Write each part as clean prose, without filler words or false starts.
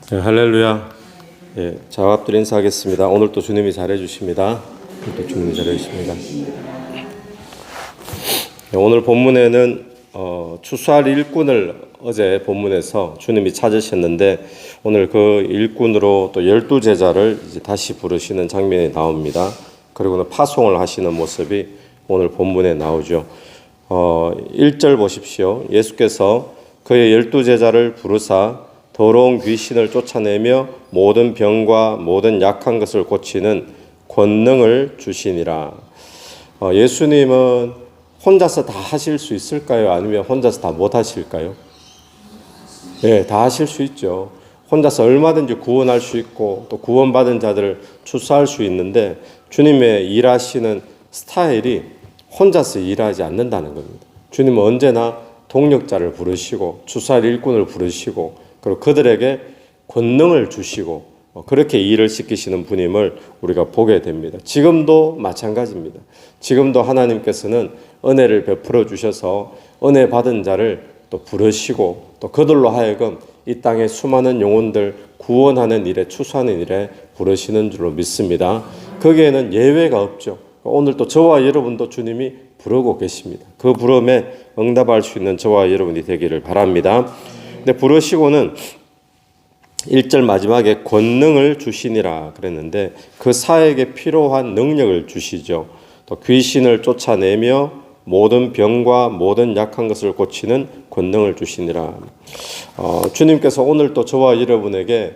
네, 할렐루야. 예, 자갑들 인사하겠습니다. 오늘 또 주님이 잘해주십니다. 또 주님이 잘해주십니다. 네, 오늘 본문에는 추수할 일꾼을 어제 본문에서 주님이 찾으셨는데 오늘 그 일꾼으로 또 12제자를 이제 다시 부르시는 장면이 나옵니다. 그리고는 파송을 하시는 모습이 오늘 본문에 나오죠. 1절 보십시오. 예수께서 그의 12제자를 부르사 더러운 귀신을 쫓아내며 모든 병과 모든 약한 것을 고치는 권능을 주시니라. 예수님은 혼자서 다 하실 수 있을까요? 아니면 혼자서 다 못 하실까요? 네, 다 하실 수 있죠. 혼자서 얼마든지 구원할 수 있고 또 구원받은 자들을 추수할 수 있는데 주님의 일하시는 스타일이 혼자서 일하지 않는다는 겁니다. 주님은 언제나 동력자를 부르시고 추수할 일꾼을 부르시고 그리고 그들에게 권능을 주시고 그렇게 일을 시키시는 분임을 우리가 보게 됩니다. 지금도 마찬가지입니다. 지금도 하나님께서는 은혜를 베풀어 주셔서 은혜 받은 자를 또 부르시고 또 그들로 하여금 이 땅의 수많은 영혼들 구원하는 일에 추수하는 일에 부르시는 줄로 믿습니다. 거기에는 예외가 없죠. 오늘 또 저와 여러분도 주님이 부르고 계십니다. 그 부름에 응답할 수 있는 저와 여러분이 되기를 바랍니다. 근데 부르시고는 1절 마지막에 권능을 주시니라 그랬는데 그 사에게 필요한 능력을 주시죠. 또 귀신을 쫓아내며 모든 병과 모든 약한 것을 고치는 권능을 주시니라. 주님께서 오늘 또 저와 여러분에게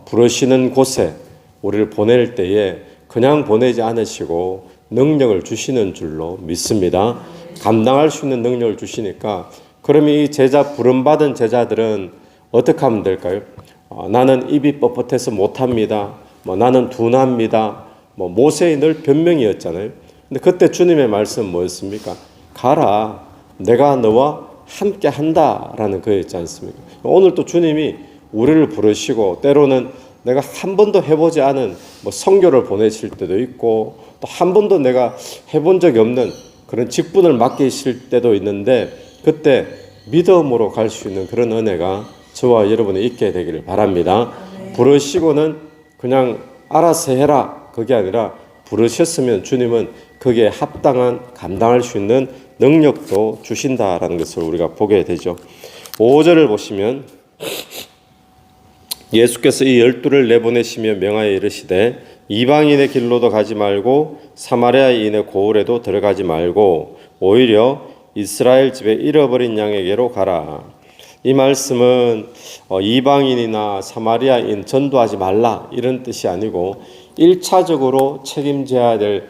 부르시는 곳에 우리를 보낼 때에 그냥 보내지 않으시고 능력을 주시는 줄로 믿습니다. 감당할 수 있는 능력을 주시니까 그러면 이 제자 부름받은 제자들은 어떻게 하면 될까요? 나는 입이 뻣뻣해서 못합니다. 나는 둔합니다. 모세의 늘 변명이었잖아요. 근데 그때 주님의 말씀은 뭐였습니까? 가라. 내가 너와 함께 한다라는 거였지 않습니까? 오늘 또 주님이 우리를 부르시고 때로는 내가 한 번도 해보지 않은 선교를 보내실 때도 있고 또 한 번도 내가 해본 적이 없는 그런 직분을 맡기실 때도 있는데 그때 믿음으로 갈 수 있는 그런 은혜가 저와 여러분이 있게 되기를 바랍니다. 부르시고는 그냥 알아서 해라 그게 아니라 부르셨으면 주님은 거기에 합당한 감당할 수 있는 능력도 주신다라는 것을 우리가 보게 되죠. 5절을 보시면 예수께서 이 12를 내보내시며 명하여 이르시되 이방인의 길로도 가지 말고 사마리아인의 고을에도 들어가지 말고 오히려 이스라엘 집에 잃어버린 양에게로 가라. 이 말씀은 이방인이나 사마리아인 전도하지 말라 이런 뜻이 아니고 1차적으로 책임져야 될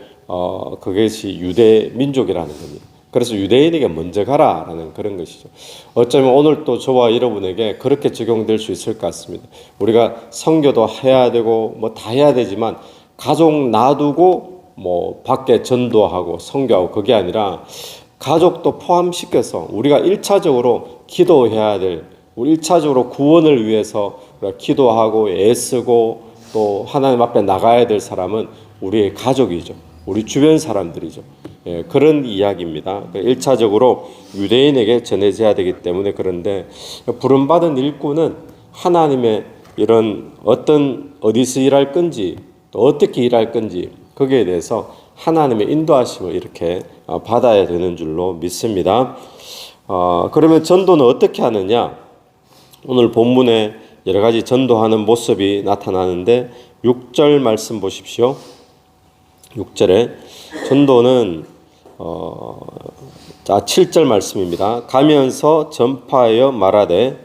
그것이 유대 민족이라는 겁니다. 그래서 유대인에게 먼저 가라라는 그런 것이죠. 어쩌면 오늘 또 저와 여러분에게 그렇게 적용될 수 있을 것 같습니다. 우리가 선교도 해야 되고 다 해야 되지만 가족 놔두고 밖에 전도하고 선교하고 그게 아니라 가족도 포함시켜서 우리가 1차적으로 기도해야 될 우리 1차적으로 구원을 위해서 우리가 기도하고 애쓰고 또 하나님 앞에 나가야 될 사람은 우리의 가족이죠. 우리 주변 사람들이죠. 예, 그런 이야기입니다. 1차적으로 유대인에게 전해져야 되기 때문에 그런데 부름받은 일꾼은 하나님의 이런 어디서 일할 건지 또 어떻게 일할 건지 거기에 대해서 하나님의 인도하심을 이렇게 받아야 되는 줄로 믿습니다. 그러면 전도는 어떻게 하느냐? 오늘 본문에 여러 가지 전도하는 모습이 나타나는데 6절 말씀 보십시오. 6절에 전도는 7절 말씀입니다. 가면서 전파하여 말하되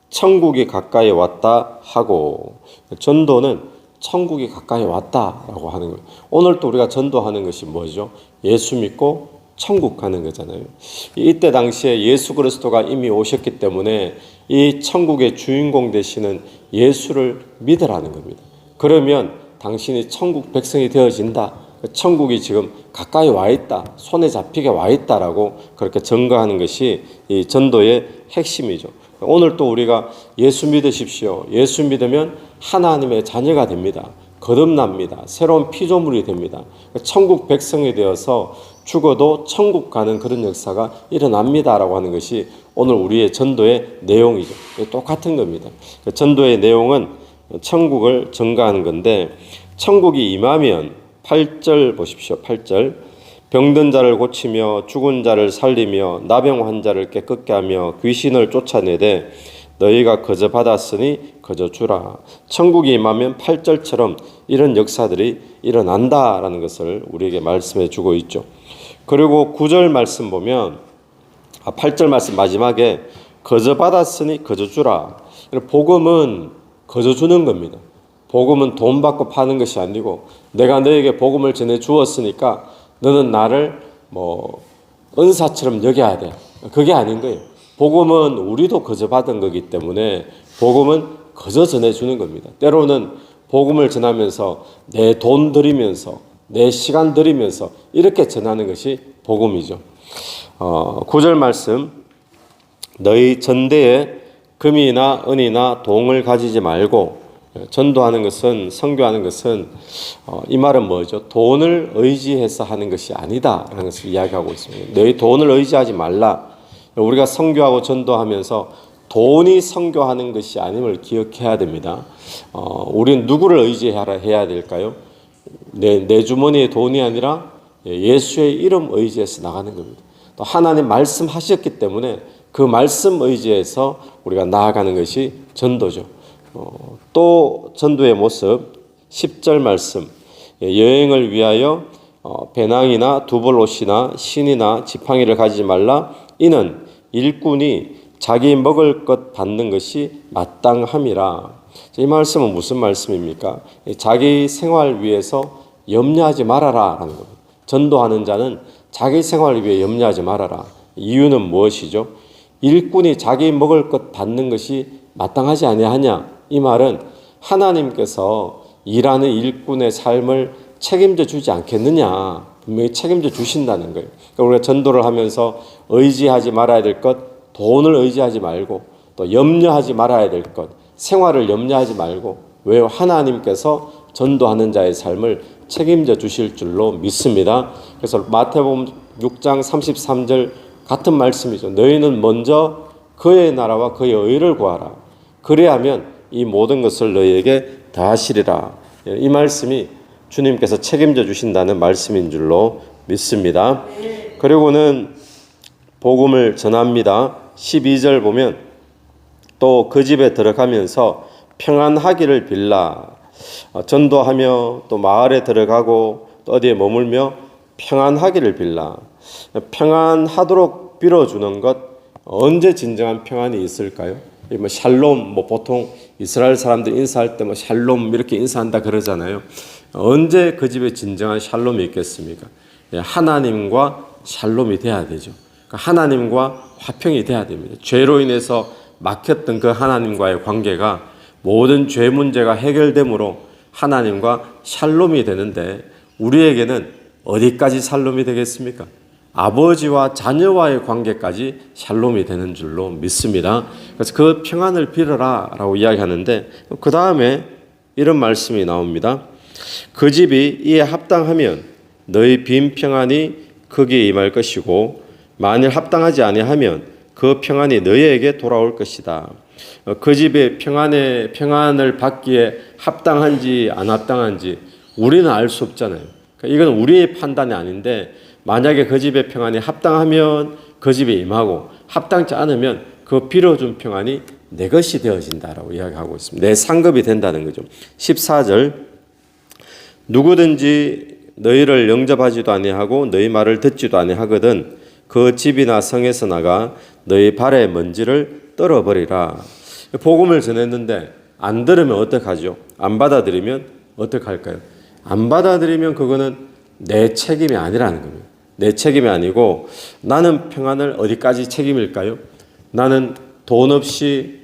천국이 가까이 왔다 하고 전도는 천국이 가까이 왔다라고 하는 거예요. 오늘 또 우리가 전도하는 것이 뭐죠? 예수 믿고 천국 가는 거잖아요. 이때 당시에 예수 그리스도가 이미 오셨기 때문에 이 천국의 주인공 되시는 예수를 믿으라는 겁니다. 그러면 당신이 천국 백성이 되어진다. 천국이 지금 가까이 와 있다. 손에 잡히게 와 있다라고 그렇게 증거하는 것이 이 전도의 핵심이죠. 오늘 또 우리가 예수 믿으십시오. 예수 믿으면 하나님의 자녀가 됩니다. 거듭납니다. 새로운 피조물이 됩니다. 천국 백성이 되어서 죽어도 천국 가는 그런 역사가 일어납니다라고 하는 것이 오늘 우리의 전도의 내용이죠. 똑같은 겁니다. 전도의 내용은 천국을 증가하는 건데, 천국이 임하면 8절 보십시오. 8절. 병든 자를 고치며 죽은 자를 살리며 나병 환자를 깨끗게 하며 귀신을 쫓아내되 너희가 거저 받았으니 거저 주라. 천국이 임하면 8절처럼 이런 역사들이 일어난다라는 것을 우리에게 말씀해 주고 있죠. 그리고 9절 말씀 보면 8절 말씀 마지막에 거저 받았으니 거저 주라. 복음은 거저 주는 겁니다. 복음은 돈 받고 파는 것이 아니고 내가 너에게 복음을 전해 주었으니까 너는 나를 은사처럼 여겨야 돼. 그게 아닌 거예요. 복음은 우리도 거저 받은 거기 때문에 복음은 거저 전해주는 겁니다. 때로는 복음을 전하면서 내 돈 들이면서 내 시간 들이면서 이렇게 전하는 것이 복음이죠. 9절 말씀, 너희 전대에 금이나 은이나 동을 가지지 말고, 전도하는 것은, 선교하는 것은 이 말은 뭐죠? 돈을 의지해서 하는 것이 아니다라는 것을 이야기하고 있습니다. 너희 돈을 의지하지 말라. 우리가 선교하고 전도하면서 돈이 선교하는 것이 아님을 기억해야 됩니다. 우리는 누구를 의지해야 될까요? 내 주머니에 돈이 아니라 예수의 이름 의지해서 나가는 겁니다. 또 하나님 말씀하셨기 때문에 그 말씀 의지해서 우리가 나아가는 것이 전도죠. 또 전도의 모습 10절 말씀, 여행을 위하여 배낭이나 두벌옷이나 신이나 지팡이를 가지지 말라. 이는 일꾼이 자기 먹을 것 받는 것이 마땅함이라. 이 말씀은 무슨 말씀입니까? 자기 생활 위해서 염려하지 말아라 라는 겁니다. 전도하는 자는 자기 생활을 위해 염려하지 말아라. 이유는 무엇이죠? 일꾼이 자기 먹을 것 받는 것이 마땅하지 아니하냐? 이 말은 하나님께서 일하는 일꾼의 삶을 책임져 주지 않겠느냐, 분명히 책임져 주신다는 거예요. 그러니까 우리가 전도를 하면서 의지하지 말아야 될 것, 돈을 의지하지 말고 또 염려하지 말아야 될 것, 생활을 염려하지 말고, 왜 하나님께서 전도하는 자의 삶을 책임져 주실 줄로 믿습니다. 그래서 마태복음 6장 33절 같은 말씀이죠. 너희는 먼저 그의 나라와 그의 의를 구하라. 그래야면 이 모든 것을 너희에게 다하시리라. 이 말씀이 주님께서 책임져 주신다는 말씀인 줄로 믿습니다. 그리고는 복음을 전합니다. 12절 보면 또 그 집에 들어가면서 평안하기를 빌라. 전도하며 또 마을에 들어가고 또 어디에 머물며 평안하기를 빌라. 평안하도록 빌어주는 것, 언제 진정한 평안이 있을까요? 샬롬, 보통 이스라엘 사람들 인사할 때 샬롬 이렇게 인사한다 그러잖아요. 언제 그 집에 진정한 샬롬이 있겠습니까? 하나님과 샬롬이 돼야 되죠. 하나님과 화평이 돼야 됩니다. 죄로 인해서 막혔던 그 하나님과의 관계가 모든 죄 문제가 해결됨으로 하나님과 샬롬이 되는데, 우리에게는 어디까지 샬롬이 되겠습니까? 아버지와 자녀와의 관계까지 샬롬이 되는 줄로 믿습니다. 그래서 그 평안을 빌어라 라고 이야기하는데, 그 다음에 이런 말씀이 나옵니다. 그 집이 이에 합당하면 너희 빈 평안이 거기에 임할 것이고 만일 합당하지 아니하면 그 평안이 너희에게 돌아올 것이다. 그 집의 평안을 받기에 합당한지 안 합당한지 우리는 알 수 없잖아요. 이건 우리의 판단이 아닌데, 만약에 그 집의 평안이 합당하면 그 집에 임하고 합당치 않으면 그 빌어준 평안이 내 것이 되어진다라고 이야기하고 있습니다. 내 상급이 된다는 거죠. 14절, 누구든지 너희를 영접하지도 아니하고 너희 말을 듣지도 아니하거든 그 집이나 성에서 나가 너희 발의 먼지를 떨어버리라. 복음을 전했는데 안 들으면 어떡하죠? 안 받아들이면 어떡할까요? 안 받아들이면 그거는 내 책임이 아니라는 겁니다. 내 책임이 아니고, 나는 평안을 어디까지 책임일까요? 나는 돈 없이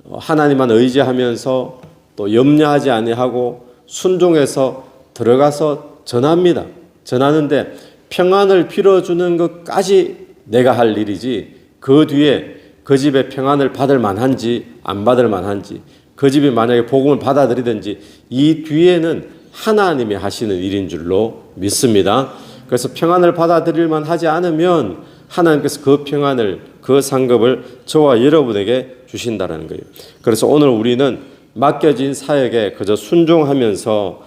하나님만 의지하면서 또 염려하지 아니하고 순종해서 들어가서 전합니다. 전하는데 평안을 빌어주는 것까지 내가 할 일이지, 그 뒤에 그 집에 평안을 받을 만한지 안 받을 만한지, 그 집이 만약에 복음을 받아들이든지 이 뒤에는 하나님이 하시는 일인 줄로 믿습니다. 그래서 평안을 받아들일만 하지 않으면 하나님께서 그 평안을, 그 상급을 저와 여러분에게 주신다는 거예요. 그래서 오늘 우리는 맡겨진 사역에 그저 순종하면서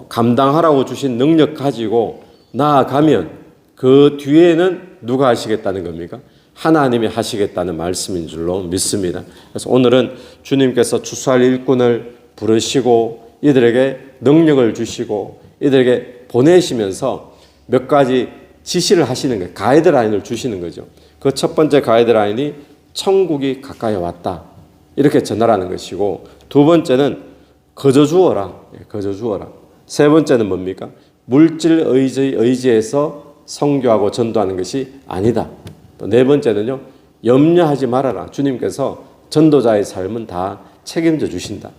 감당하라고 주신 능력 가지고 나아가면 그 뒤에는 누가 하시겠다는 겁니까? 하나님이 하시겠다는 말씀인 줄로 믿습니다. 그래서 오늘은 주님께서 추수할 일꾼을 부르시고 이들에게 능력을 주시고 이들에게 보내시면서 몇 가지 지시를 하시는 거예요. 가이드라인을 주시는 거죠. 그 첫 번째 가이드라인이 천국이 가까이 왔다, 이렇게 전하라는 것이고, 두 번째는 거저 주어라, 거저 주어라. 세 번째는 뭡니까? 물질 의지에서 선교하고 전도하는 것이 아니다. 또 네 번째는요, 염려하지 말아라. 주님께서 전도자의 삶은 다 책임져 주신다.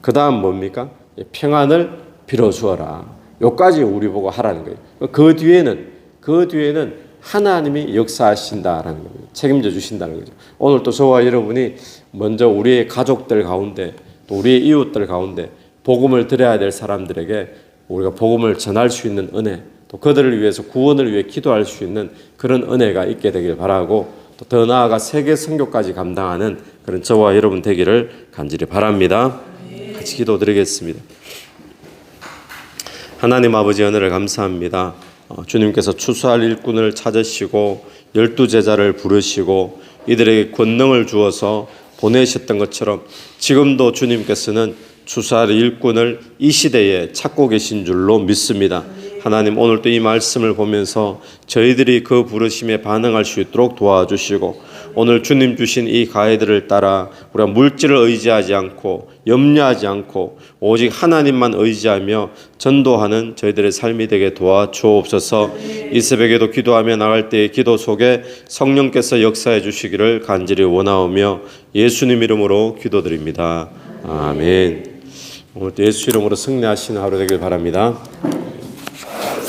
그 다음 뭡니까? 평안을 빌어주어라. 요까지 우리 보고 하라는 거예요. 그 뒤에는 하나님이 역사하신다라는 겁니다. 책임져 주신다는 거죠. 오늘 또 저와 여러분이 먼저 우리의 가족들 가운데, 또 우리의 이웃들 가운데 복음을 드려야 될 사람들에게 우리가 복음을 전할 수 있는 은혜, 또 그들을 위해서 구원을 위해 기도할 수 있는 그런 은혜가 있게 되길 바라고, 또 더 나아가 세계 선교까지 감당하는 그런 저와 여러분 되기를 간절히 바랍니다. 같이 기도드리겠습니다. 하나님 아버지, 은혜를 감사합니다. 주님께서 추수할 일꾼을 찾으시고 12제자를 부르시고 이들에게 권능을 주어서 보내셨던 것처럼 지금도 주님께서는 추수할 일꾼을 이 시대에 찾고 계신 줄로 믿습니다. 하나님, 오늘도 이 말씀을 보면서 저희들이 그 부르심에 반응할 수 있도록 도와주시고, 오늘 주님 주신 이 가이드를 따라 우리가 물질을 의지하지 않고 염려하지 않고 오직 하나님만 의지하며 전도하는 저희들의 삶이 되게 도와주옵소서. 이 새벽에도 기도하며 나갈 때의 기도 속에 성령께서 역사해 주시기를 간절히 원하오며 예수님 이름으로 기도드립니다. 아멘. 오늘도 예수 이름으로 승리하시는 하루 되길 바랍니다.